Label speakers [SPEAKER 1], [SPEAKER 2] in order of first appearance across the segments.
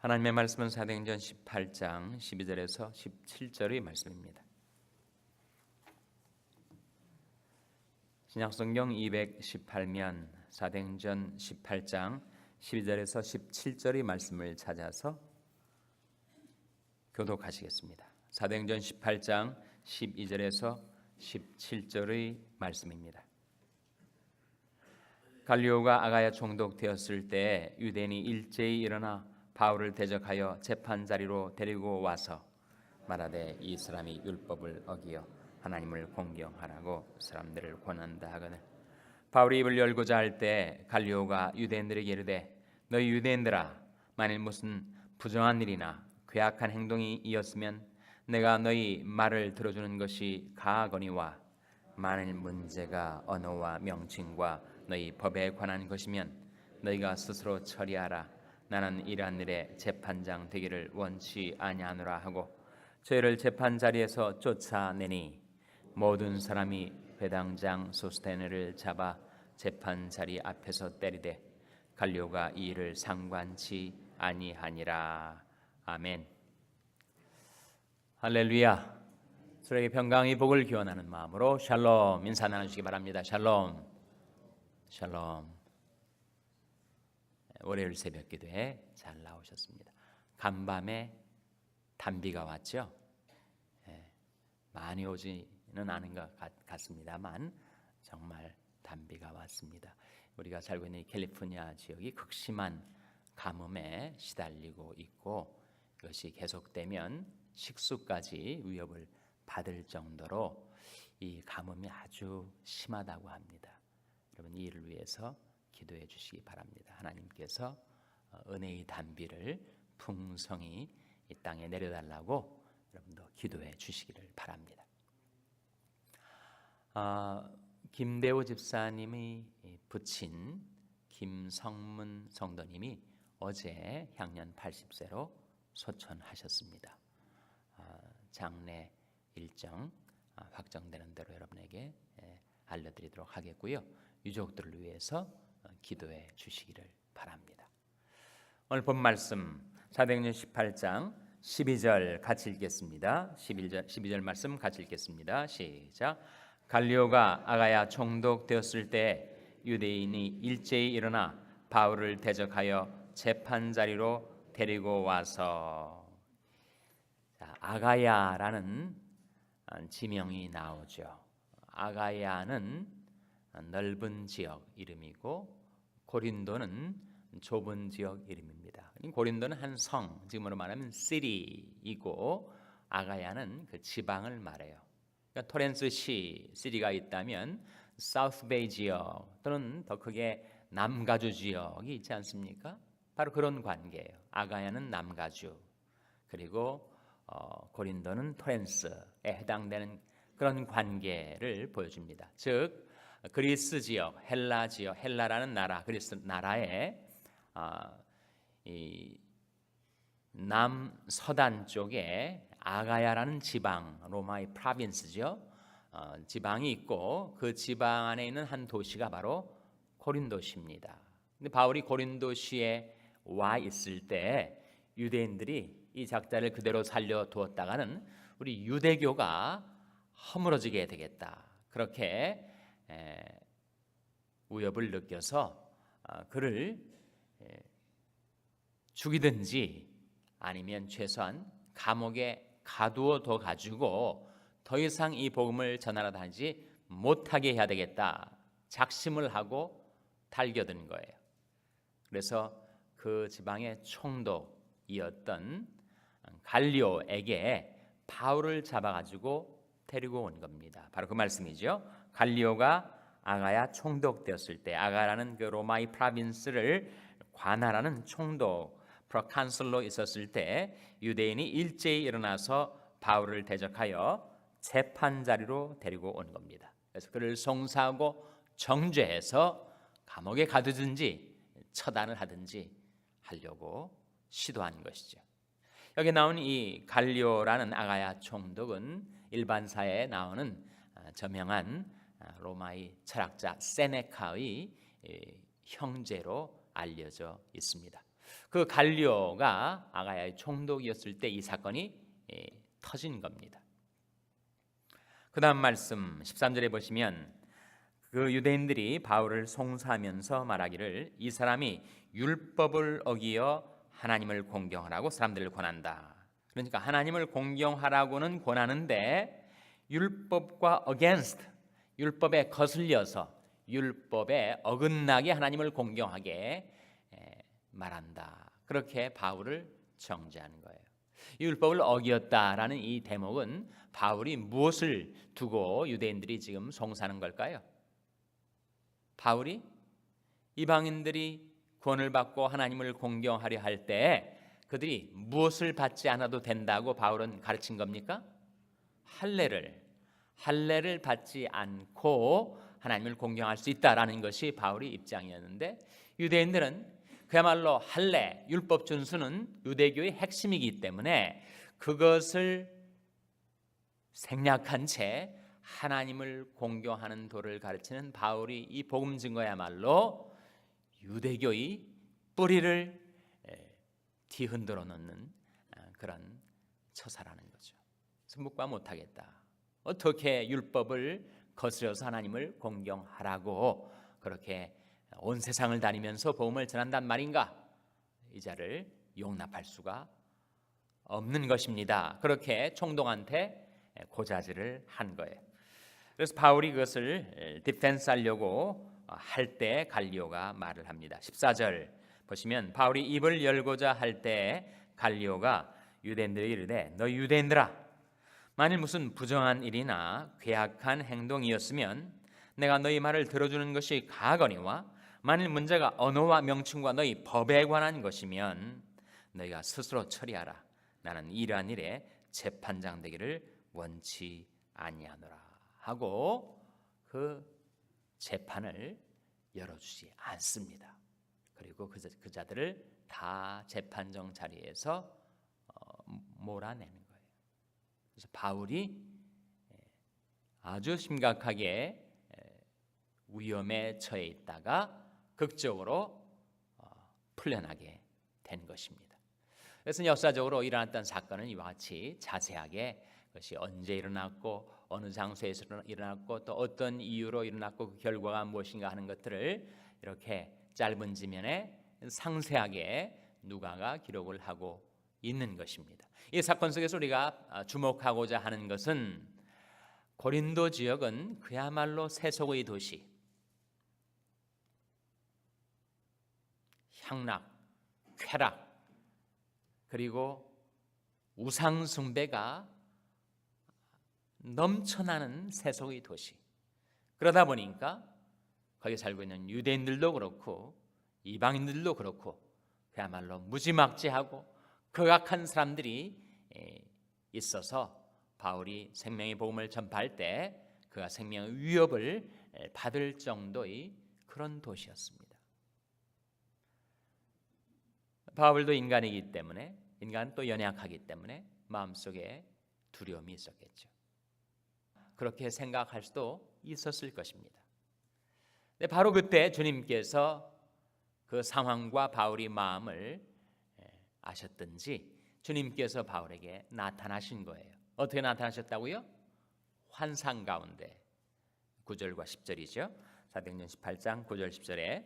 [SPEAKER 1] 하나님의 말씀은 사도행전 18장 12절에서 17절의 말씀입니다. 신약성경 218면 사도행전 18장 12절에서 17절의 말씀을 찾아서 교독하시겠습니다. 사도행전 18장 12절에서 17절의 말씀입니다. 갈리오가 아가야 총독되었을 때 유대인이 일제히 일어나 바울을 대적하여 재판 자리로 데리고 와서 말하되 이 사람이 율법을 어기어 하나님을 공경하라고 사람들을 권한다 하거늘 바울이 입을 열고자 할 때 갈리오가 유대인들에게 이르되 너희 유대인들아 만일 무슨 부정한 일이나 괴악한 행동이 이었으면 내가 너희 말을 들어주는 것이 가거니와 만일 문제가 언어와 명칭과 너희 법에 관한 것이면 너희가 스스로 처리하라. 나는 이러한 일에 재판장 되기를 원치 아니하노라 하고 저희를 재판 자리에서 쫓아내니 모든 사람이 회당장 소스테네를 잡아 재판 자리 앞에서 때리되 갈리오가 이 일을 상관치 아니하니라. 아멘. 할렐루야. 서로에게 평강의 복을 기원하는 마음으로 샬롬 인사 나누시기 바랍니다. 샬롬. 샬롬. 월요일 새벽 기도에 잘 나오셨습니다. 간밤에 단비가 왔죠. 많이 오지는 않은 것 같습니다만 정말 단비가 왔습니다. 우리가 살고 있는 캘리포니아 지역이 극심한 가뭄에 시달리고 있고 이것이 계속되면 식수까지 위협을 받을 정도로 이 가뭄이 아주 심하다고 합니다. 여러분 이 일을 위해서 기도해 주시기 바랍니다. 하나님께서 은혜의 단비를 풍성히 이 땅에 내려달라고 여러분도 기도해 주시기를 바랍니다. 김대호 집사님이 부친 김성문 성도님이 어제 향년 80세로 소천하셨습니다. 장례 일정 확정되는 대로 여러분에게 알려드리도록 하겠고요. 유족들을 위해서 기도해 주시기를 바랍니다. 오늘 본 말씀 사도행전 18장 12절 같이 읽겠습니다. 12절 말씀 같이 읽겠습니다. 시작. 갈리오가 아가야 총독되었을 때 유대인이 일제히 일어나 바울을 대적하여 재판 자리로 데리고 와서 아가야라는 지명이 나오죠. 아가야는 넓은 지역 이름이고 고린도는 좁은 지역 이름입니다. 고린도는 한 성, 지금으로 말하면 city이고 아가야는 그 지방을 말해요. 그러니까 토렌스 시티가 있다면 사우스베이 지역 또는 더 크게 남가주 지역이 있지 않습니까? 바로 그런 관계예요. 아가야는 남가주 그리고 고린도는 토렌스에 해당되는 그런 관계를 보여줍니다. 즉 그리스 지역, 헬라 지역, 헬라라는 나라, 그리스 나라의 이 남서단 쪽에 아가야라는 지방, 로마의 프로빈스죠. 지방이 있고 그 지방 안에 있는 한 도시가 바로 고린도시입니다. 근데 바울이 고린도시에 와 있을 때 유대인들이 이 작자를 그대로 살려두었다가는 우리 유대교가 허물어지게 되겠다. 그렇게 위협을 느껴서 그를 죽이든지 아니면 최소한 감옥에 가두어 둬 가지고 더 이상 이 복음을 전하러 다니지 못하게 해야 되겠다 작심을 하고 달겨든 거예요. 그래서 그 지방의 총독이었던 갈리오에게 바울을 잡아가지고 데리고 온 겁니다. 바로 그 말씀이죠. 갈리오가 아가야 총독되었을 때 아가라는 그 로마의 프로빈스를 관할하는 총독 프로칸슬로 있었을 때 유대인이 일제히 일어나서 바울을 대적하여 재판 자리로 데리고 온 겁니다. 그래서 그를 송사하고 정죄해서 감옥에 가두든지 처단을 하든지 하려고 시도한 것이죠. 여기 나온 이 갈리오라는 아가야 총독은 일반사에 나오는 저명한 로마의 철학자 세네카의 형제로 알려져 있습니다. 그 갈리오가 아가야의 총독이었을 때 이 사건이 터진 겁니다. 그 다음 말씀 13절에 보시면 그 유대인들이 바울을 송사하면서 말하기를 이 사람이 율법을 어기어 하나님을 공경하라고 사람들을 권한다. 그러니까 하나님을 공경하라고는 권하는데 율법과 against, 율법에 거슬려서 율법에 어긋나게 하나님을 공경하게 말한다. 그렇게 바울을 정죄하는 거예요. 율법을 어겼다라는 이 대목은 바울이 무엇을 두고 유대인들이 지금 송사하는 걸까요? 바울이 이방인들이 구원을 받고 하나님을 공경하려 할 때 그들이 무엇을 받지 않아도 된다고 바울은 가르친 겁니까? 할례를 받지 않고 하나님을 공경할 수 있다라는 것이 바울의 입장이었는데 유대인들은 그야말로 할례, 율법 준수는 유대교의 핵심이기 때문에 그것을 생략한 채 하나님을 공경하는 도를 가르치는 바울이 이 복음 증거야말로 유대교의 뿌리를 뒤흔들어 놓는 그런 처사라는 거죠. 묵과 못하겠다. 어떻게 율법을 거스려서 하나님을 공경하라고 그렇게 온 세상을 다니면서 복음을 전한단 말인가? 이 자를 용납할 수가 없는 것입니다. 그렇게 총독한테 고자질을 한 거예요. 그래서 바울이 그것을 디펜스하려고 할 때 갈리오가 말을 합니다. 14절 보시면 바울이 입을 열고자 할 때 갈리오가 유대인들에게 이르되 너 유대인들아 만일 무슨 부정한 일이나 괴악한 행동이었으면 내가 너희 말을 들어주는 것이 가거니와 만일 문제가 언어와 명칭과 너희 법에 관한 것이면 너희가 스스로 처리하라. 나는 이러한 일에 재판장 되기를 원치 아니하노라 하고 그 재판을 열어주지 않습니다. 그리고 그 자들을 다 재판정 자리에서 몰아내는 거예요. 그래서 바울이 아주 심각하게 위험에 처해 있다가 극적으로 풀려나게 된 것입니다. 그래서 역사적으로 일어났던 사건은 이와 같이 자세하게 그것이 언제 일어났고 어느 장소에서 일어났고 또 어떤 이유로 일어났고 그 결과가 무엇인가 하는 것들을 이렇게 짧은 지면에 상세하게 누가가 기록을 하고 있는 것입니다. 이 사건 속에서 우리가 주목하고자 하는 것은 고린도 지역은 그야말로 세속의 도시, 향락, 쾌락, 그리고 우상 숭배가 넘쳐나는 세속의 도시. 그러다 보니까 거기 살고 있는 유대인들도 그렇고 이방인들도 그렇고 그야말로 무지막지하고 극악한 사람들이 있어서 바울이 생명의 복음을 전파할 때 그가 생명의 위협을 받을 정도의 그런 도시였습니다. 바울도 인간이기 때문에 인간 또 연약하기 때문에 마음속에 두려움이 있었겠죠. 그렇게 생각할 수도 있었을 것입니다. 바로 그때 주님께서 그 상황과 바울의 마음을 아셨든지 주님께서 바울에게 나타나신 거예요. 어떻게 나타나셨다고요? 환상 가운데 9절과 10절이죠. 사도행전 18장 9절 10절에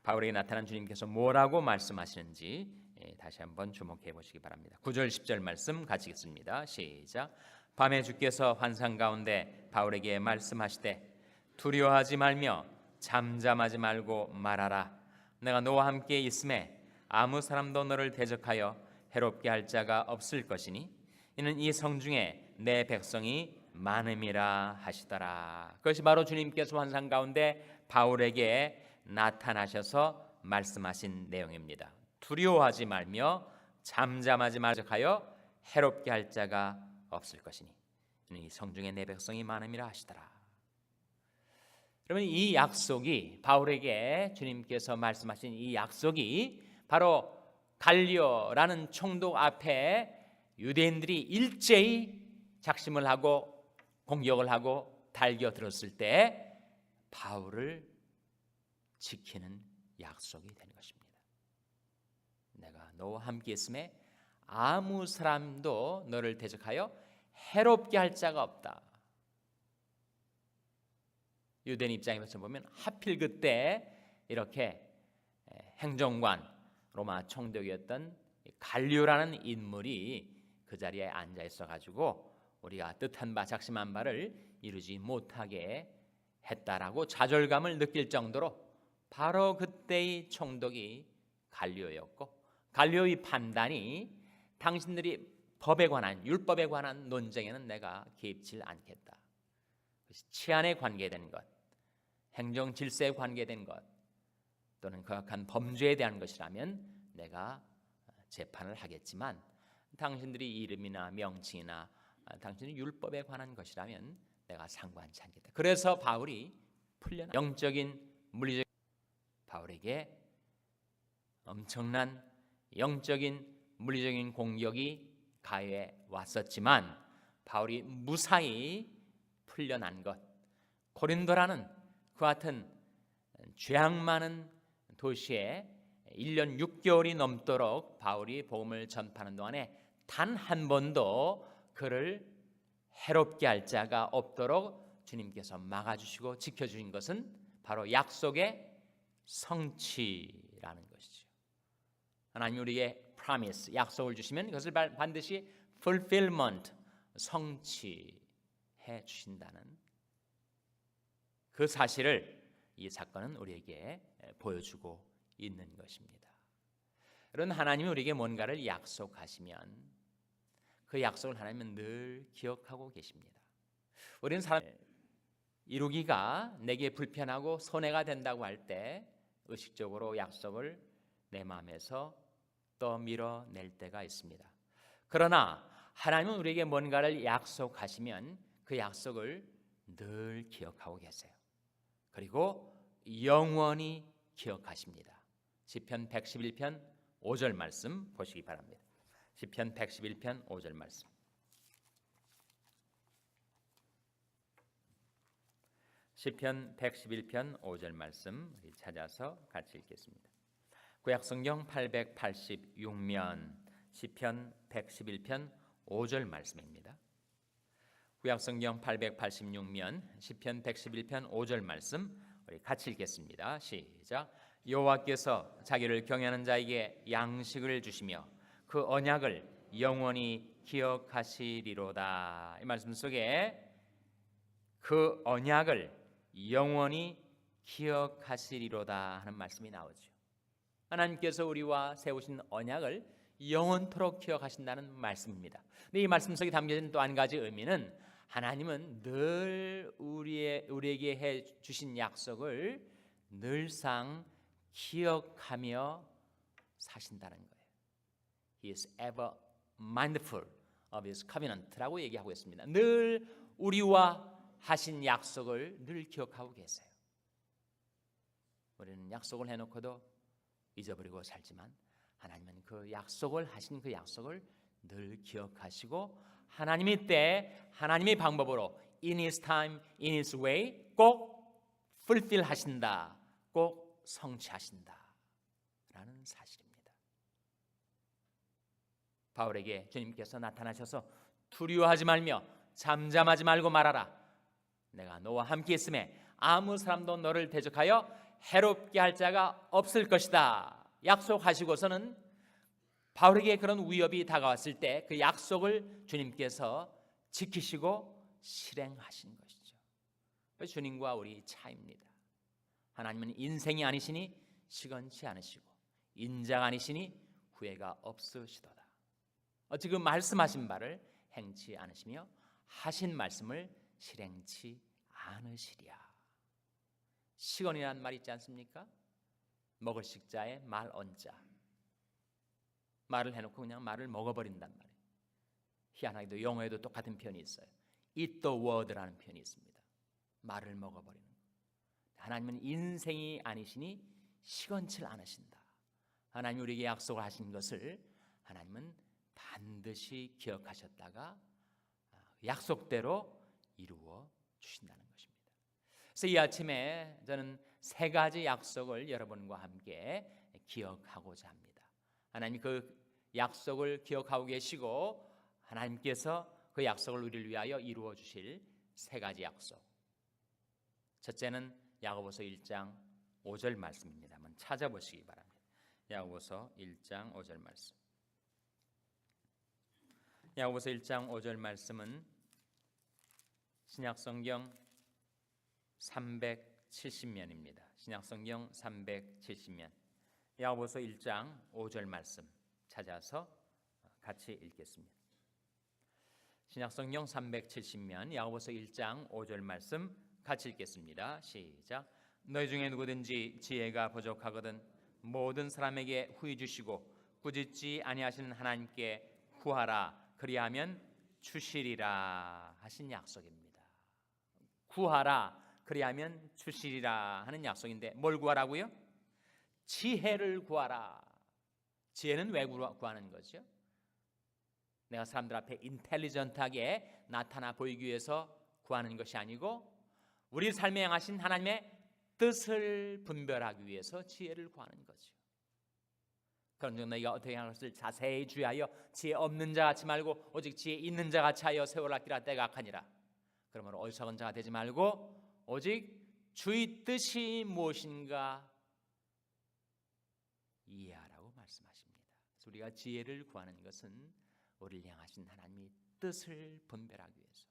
[SPEAKER 1] 바울에게 나타난 주님께서 뭐라고 말씀하시는지 다시 한번 주목해 보시기 바랍니다. 9절 10절 말씀 같이 읽습니다. 시작. 밤에 주께서 환상 가운데 바울에게 말씀하시되 두려워하지 말며 잠잠하지 말고 말하라. 내가 너와 함께 있음에 아무 사람도 너를 대적하여 해롭게 할 자가 없을 것이니 이는 이 성중에 내 백성이 많음이라 하시더라. 그것이 바로 주님께서 환상 가운데 바울에게 나타나셔서 말씀하신 내용입니다. 두려워하지 말며 잠잠하지 말하여 해롭게 할 자가 없을 것이니 이 성중에 내 백성이 많음이라 하시더라. 여러분, 이 약속이 바울에게 주님께서 말씀하신 이 약속이 바로 갈리오라는 총독 앞에 유대인들이 일제히 작심을 하고 공격을 하고 달겨들었을 때 바울을 지키는 약속이 된 것입니다. 너와 함께 있음에 아무 사람도 너를 대적하여 해롭게 할 자가 없다. 유대인 입장에서 보면 하필 그때 이렇게 행정관 로마 총독이었던 갈리오라는 인물이 그 자리에 앉아 있어 가지고 우리가 뜻한 바 작심한 바를 이루지 못하게 했다라고 좌절감을 느낄 정도로 바로 그때의 총독이 갈리오였고, 갈리오의 판단이 당신들이 법에 관한 율법에 관한 논쟁에는 내가 개입질 않겠다. 치안에 관계된 것, 행정 질서에 관계된 것 또는 거역한 범죄에 대한 것이라면 내가 재판을 하겠지만 당신들이 이름이나 명칭이나 당신의 율법에 관한 것이라면 내가 상관치 않겠다. 그래서 바울이 풀려나 영적인 물리적 바울에게 엄청난 영적인 물리적인 공격이 가해 왔었지만 바울이 무사히 풀려난 것, 고린도라는 그 같은 죄악 많은 도시에 1년 6개월이 넘도록 바울이 복음을 전파하는 동안에 단 한 번도 그를 해롭게 할 자가 없도록 주님께서 막아주시고 지켜주신 것은 바로 약속의 성취라는 것이죠. 하나님 우리에게 promise, 약속을 주시면 그것을 반드시 fulfillment, 성취해 주신다는 그 사실을 이 사건은 우리에게 보여주고 있는 것입니다. 그런 하나님이 우리에게 뭔가를 약속하시면 그 약속을 하나님은 늘 기억하고 계십니다. 우리는 사람 이루기가 내게 불편하고 손해가 된다고 할 때 의식적으로 약속을 내 마음에서 떠밀어낼 때가 있습니다. 그러나 하나님은 우리에게 뭔가를 약속하시면 그 약속을 늘 기억하고 계세요. 그리고 영원히 기억하십니다. 시편 111편 5절 말씀 보시기 바랍니다. 시편 111편 5절 말씀. 시편 111편 5절 말씀 찾아서 같이 읽겠습니다. 구약성경 886면 시편 111편 5절 말씀입니다. 구약성경 886면 시편 111편 5절 말씀 우리 같이 읽겠습니다. 시작. 여호와께서 자기를 경외하는 자에게 양식을 주시며 그 언약을 영원히 기억하시리로다. 이 말씀 속에 그 언약을 영원히 기억하시리로다 하는 말씀이 나오죠. 하나님께서 우리와 세우신 언약을 영원토록 기억하신다는 말씀입니다. 근데 이 말씀 속에 담겨진 또 한 가지 의미는 하나님은 늘 우리에게 해 주신 약속을 늘상 기억하며 사신다는 거예요. He is ever mindful of his covenant라고 얘기하고 있습니다. 늘 우리와 하신 약속을 늘 기억하고 계세요. 우리는 약속을 해놓고도 잊어버리고 살지만 하나님은 그 약속을 하신 그 약속을 늘 기억하시고 하나님의 때 하나님의 방법으로 in his time, in his way 꼭 fulfill 하신다, 꼭 성취하신다 라는 사실입니다. 바울에게 주님께서 나타나셔서 두려워하지 말며 잠잠하지 말고 말하라. 내가 너와 함께 있음에 아무 사람도 너를 대적하여 해롭게 할 자가 없을 것이다 약속하시고서는 바울에게 그런 위협이 다가왔을 때 그 약속을 주님께서 지키시고 실행하신 것이죠. 주님과 우리 차이입니다. 하나님은 인생이 아니시니 시건치 않으시고 인자가 아니시니 후회가 없으시도다. 지금 말씀하신 바를 행치 않으시며 하신 말씀을 실행치 않으시랴. 시건이라는 말 있지 않습니까? 먹을 식자에 말 언자. 말을 해놓고 그냥 말을 먹어버린단 말이에요. 희한하게도 영어에도 똑같은 표현이 있어요. Eat the word라는 표현이 있습니다. 말을 먹어버리는 거. 하나님은 인생이 아니시니 시건치를 않으신다. 하나님 우리에게 약속을 하신 것을 하나님은 반드시 기억하셨다가 약속대로 이루어 주신다는 것입니다. 그래서 이 아침에 저는 세 가지 약속을 여러분과 함께 기억하고자 합니다. 하나님 그 약속을 기억하고 계시고 하나님께서 그 약속을 우리를 위하여 이루어 주실 세 가지 약속. 첫째는 야고보서 1장 5절 말씀입니다. 한번 찾아보시기 바랍니다. 야고보서 1장 5절 말씀. 야고보서 1장 5절 말씀은 신약성경 370면입니다. 신약성경 370면. 야고보서 1장 5절 말씀 찾아서 같이 읽겠습니다. 신약성경 370면 야고보서 1장 5절 말씀 같이 읽겠습니다. 시작. 너희 중에 누구든지 지혜가 부족하거든 모든 사람에게 후히 주시고 꾸짖지 아니하시는 하나님께 구하라 그리하면 주시리라 하신 약속입니다. 구하라 그리하면 주시리라 하는 약속인데 뭘 구하라고요? 지혜를 구하라. 지혜는 왜 구하는 거죠? 내가 사람들 앞에 인텔리전트하게 나타나 보이기 위해서 구하는 것이 아니고 우리 삶에 행하신 하나님의 뜻을 분별하기 위해서 지혜를 구하는 거죠. 그런 중 너희가 어떻게 하는 것을 자세히 주의하여 지혜 없는 자 같이 말고 오직 지혜 있는 자 같이 하여 세월 아끼라 때가 악하니라. 그러므로 어리석은 자가 되지 말고 오직 주의 뜻이 무엇인가 이해하라고 말씀하십니다. 그래서 우리가 지혜를 구하는 것은 우리를 향하신 하나님의 뜻을 분별하기 위해서,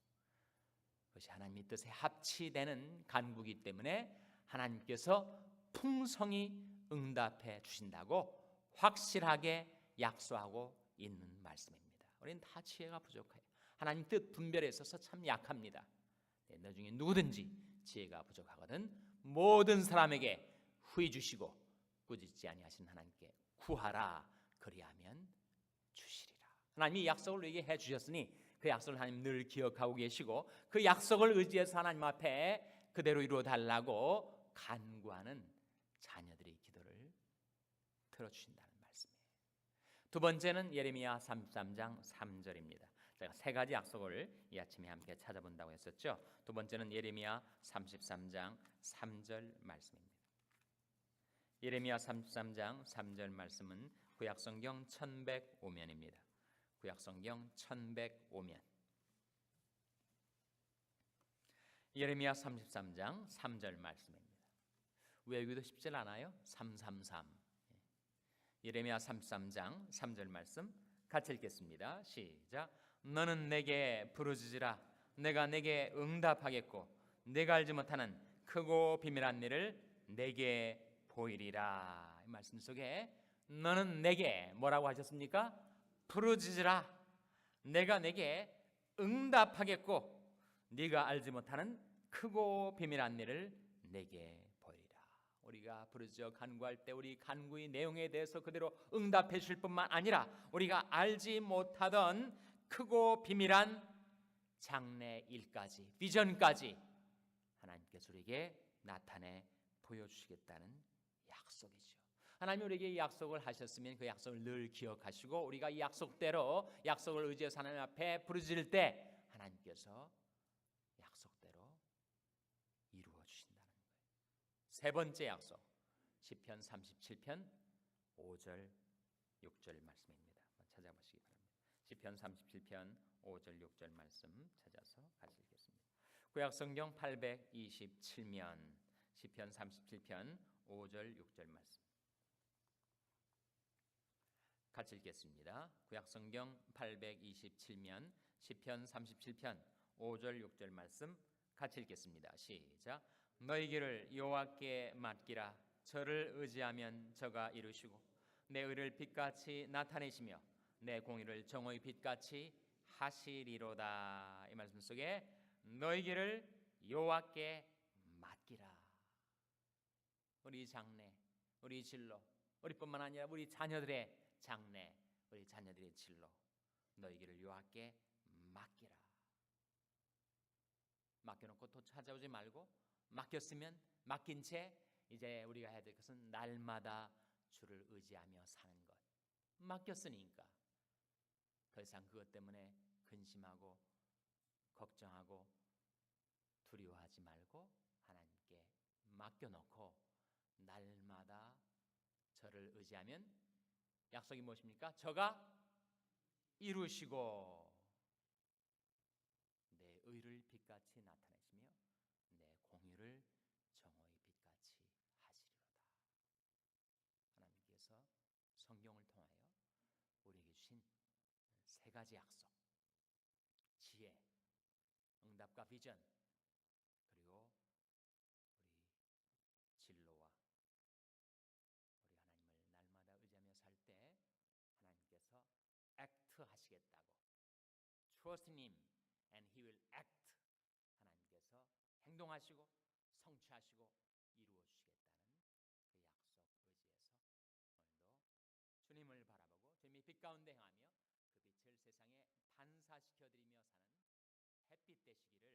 [SPEAKER 1] 그것이 하나님의 뜻에 합치되는 간구이기 때문에 하나님께서 풍성히 응답해 주신다고 확실하게 약속하고 있는 말씀입니다. 우리는 다 지혜가 부족해요. 하나님 뜻 분별에 있어서 참 약합니다. 너 중에 누구든지 지혜가 부족하거든 모든 사람에게 후히 주시고 꾸짖지 아니하신 하나님께 구하라 그리하면 주시리라. 하나님이 약속을 우리에게 해주셨으니 그 약속을 하나님 늘 기억하고 계시고 그 약속을 의지해서 하나님 앞에 그대로 이루어 달라고 간구하는 자녀들의 기도를 들어주신다는 말씀이에요. 두 번째는 예레미야 33장 3절입니다. 제가 세 가지 약속을 이 아침에 함께 찾아본다고 했었죠. 두 번째는 예레미야 33장 3절 말씀입니다. 예레미야 33장 3절 말씀은 구약성경 1105면입니다. 구약성경 1105면. 예레미야 33장 3절 말씀입니다. 외우기도 쉽지 않아요? 333. 예레미야 33장 3절 말씀 같이 읽겠습니다. 시작. 너는 내게 부르짖으라. 내가 내게 응답하겠고 내가 알지 못하는 크고 비밀한 일을 내게 보이리라. 이 말씀 속에 너는 내게 뭐라고 하셨습니까? 부르짖으라. 내가 내게 응답하겠고 네가 알지 못하는 크고 비밀한 일을 내게 보이리라. 우리가 부르짖어 간구할 때 우리 간구의 내용에 대해서 그대로 응답해 주실 뿐만 아니라 우리가 알지 못하던 크고 비밀한 장래 일까지 비전까지 하나님께서 우리에게 나타내 보여주시겠다는 약속이죠. 하나님이 우리에게 이 약속을 하셨으면 그 약속을 늘 기억하시고 우리가 이 약속대로 약속을 의지해서 하나님 앞에 부르짖을 때 하나님께서 약속대로 이루어 주신다는 거예요. 세 번째 약속 시편 37편 5절 6절 말씀입니다. 찾아보시기 바랍니다. 시편 37편 5절 6절 말씀 찾아서 같이 읽겠습니다. 구약성경 827면 시편 37편 5절 6절 말씀 같이 읽겠습니다. 구약성경 827면 시편 37편 5절 6절 말씀 같이 읽겠습니다. 시작. 너희 길을 여호와께 맡기라. 저를 의지하면 저가 이루시고 내 의를 빛같이 나타내시며 내 공의를 정오의 빛같이 하시리로다. 이 말씀 속에 너희 길을 여호와께 맡기라. 우리 장래, 우리 진로, 우리뿐만 아니라 우리 자녀들의 장래, 우리 자녀들의 진로, 너희 길을 여호와께 맡기라. 맡겨놓고 또 찾아오지 말고 맡겼으면 맡긴 채 이제 우리가 해야 될 것은 날마다 주를 의지하며 사는 것. 맡겼으니까 더 이상 그것 때문에 근심하고 걱정하고 두려워하지 말고 하나님께 맡겨놓고 날마다 저를 의지하면 약속이 무엇입니까? 저가 이루시고 내 의를 빛같이 나타내시며 내 공의를 정오의 빛같이 하시리로다. 하나님께서 성경을 통하여 우리에게 주신 세 가지 약속, 지혜, 응답과 비전, 그리고 우리 진로와 우리 하나님을 날마다 의지하며 살 때 하나님께서 act 하시겠다고, trust in Him and He will act, 하나님께서 행동하시고 성취하시고 이루어 주시겠다는 그 약속 의지에서 오늘도 주님을 바라보고 주님의 빛 가운데 행하며 그 빛을 세상에 반사시켜 드리며 사는 햇빛 되시기를